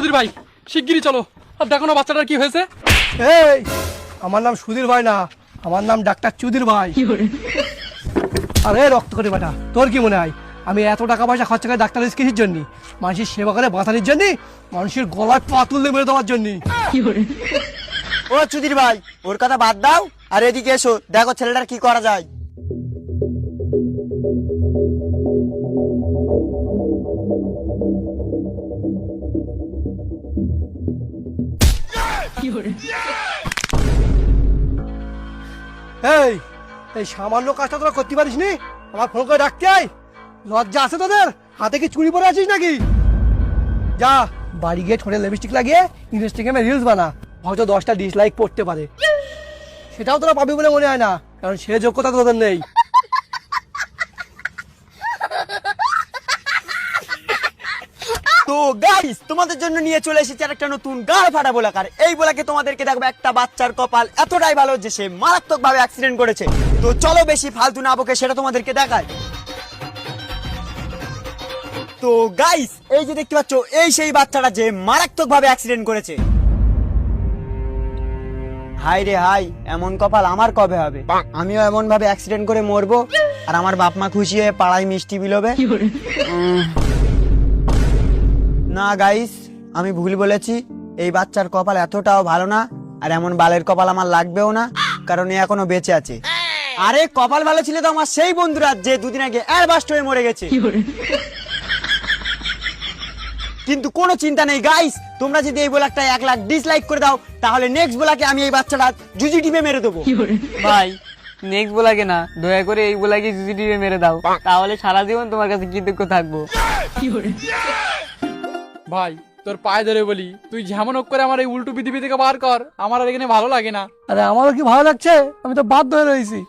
সুধীর ভাই শিগগিরই চলো, আর দেখো না বাচ্চাটার কি হয়েছে। এই আমার নাম সুধীর ভাই না, আমার নাম ডাক্তার চুদির ভাই। আরে রক্ত করে বেটা, তোর কি মনে হয় আমি এত টাকা পয়সা খরচা করে ডাক্তার কিসের জন্য? মানুষের সেবা করে বাঁচানোর জন্য, মানুষের গলায় পা তুললে মেরে দেওয়ার জন্য। ও চুদির ভাই, ওর কথা বাদ দাও আর এদিকে এসো, দেখো ছেলেটার কি করা যায়। এই এই সামান্য কাজটা তোরা করতে পারিস নি? আমার ফোন করে ডাকতে আয়, লজ্জা আছে তোদের? হাতে কি চুরি পরে আছিস নাকি? যা বাড়ি গিয়ে ঠোঁটে লিপস্টিক লাগিয়ে ইনস্টাগ্রামে রিলস বানা, হয়তো 10টা ডিসলাইক পড়তে পারে। সেটাও তোরা পাবি বলে মনে হয় না, কারণ সে যোগ্যতা তোদের নেই। তো গাইস, তোমাদের জন্য নিয়ে চলে এসেছি একটা নতুন গাল ফাটা বোলাকার। এই বোলাকে তোমাদেরকে দেখবো একটা বাচ্চার কপাল এতটাই ভালো যে সে মারাত্মক ভাবে অ্যাক্সিডেন্ট করেছে। তো চলো বেশি ফালতু না বকে সেটা তোমাদেরকে দেখায়। তো গাইস, এই যে দেখতে পাচ্ছ, এই সেই বাচ্চাটা যে মারাত্মক ভাবে অ্যাক্সিডেন্ট করেছে। হাই রে হাই, এমন কপাল আমার কবে হবে? আমিও এমন ভাবে অ্যাক্সিডেন্ট করে মরবো আর আমার বাপ মা খুশি হয়ে পাড়ায় মিষ্টি বিলোবে। না গাইস, আমি ভুল বলেছি। এই বাচ্চার কপাল এতটাও ভালো না, আর এমন বালের কপাল আমার লাগবেও না, কারণ এ এখনো বেঁচে আছে। আরে কপাল ভালো ছিল তো আমার সেই বন্ধুরা যে দুদিন আগে এয়ারবাস্ট হয়ে মরে গেছে। কিন্তু কোনো চিন্তা নেই গাইস, তোমরা যদি এই ব্লগটা 1 লাখ ডিসলাইক করে দাও, তাহলে নেক্সট ব্লগে আমি এই বাচ্চাটা জুজি টিপে মেরে দেবো। ভাই নেক্সট বলাকে না, দয়া করে এই বলাকে সিসিটিভি মেরে দাও, তাহলে সারা জীবন তোমার কাছে কৃতজ্ঞ থাকবো। ভাই তোর পায়ে ধরে বলি, তুই যেমন হোক করে আমার এই উল্টো পৃথিবী থেকে বার কর, আমার আর এখানে ভালো লাগে না। আরে আমারও কি ভালো লাগছে, আমি তো বাধ্য হয়ে রয়েছি।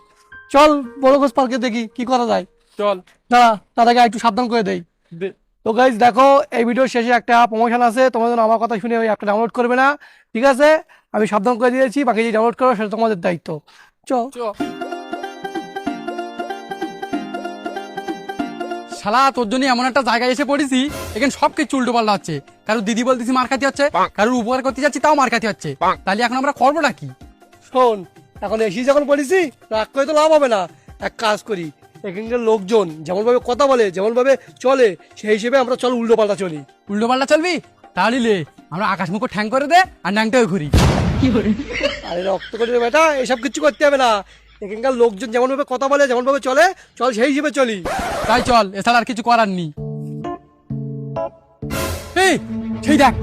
চল বড় গোস পার্কে দেখি কি করা যায়। চল দাঁড়া, তাদেরকে একটু সাবধান করে দেই। দে। তো গাইজ দেখো, এই ভিডিওর শেষে একটা প্রমোশন আছে, তোমাদের জন্য আমার কথা শুনে ওই অ্যাপটা ডাউনলোড করবে না, ঠিক আছে? আমি সাবধান করে দিয়েছি, বাকি যে ডাউনলোড করো সেটা তোমাদের দায়িত্ব। চল। শালা তোর জন্য এমন একটা জায়গায় এসে পড়েছি, এখানে সবকিছু উল্টো পাল্টা হচ্ছে। কারো দিদি বলতেছি মার খাতি হচ্ছে, কারোর উপকার করতে যাচ্ছি তাও মার খাতি হচ্ছে। তাহলে এখন আমরা করবোটা কি? শোন, এখন এসি যখন পড়েছি, রাগ করে তো লাভ হবে না। এক কাজ করি, এখানকার লোকজন যেমন ভাবে কথা বলে, যেমন ভাবে চলে, সেই হিসেবে আমরা চল উল্টো পাল্টা চলি। উল্টো পাল্টা চলবি? তাহলে লে আমরা আকাশ মুখ ঠ্যাং করে দে আর ন্যাংটাও ঘুরি। আরে রক্ত করে বেটা, এসব কিছু করতে হবে না। এখানকার লোকজন যেমন ভাবে কথা বলে, যেমন ভাবে চলে, চল সেই হিসেবে চলি। তাই চল, এছাড়া আর কিছু করার নেই। এই সেই দেখ,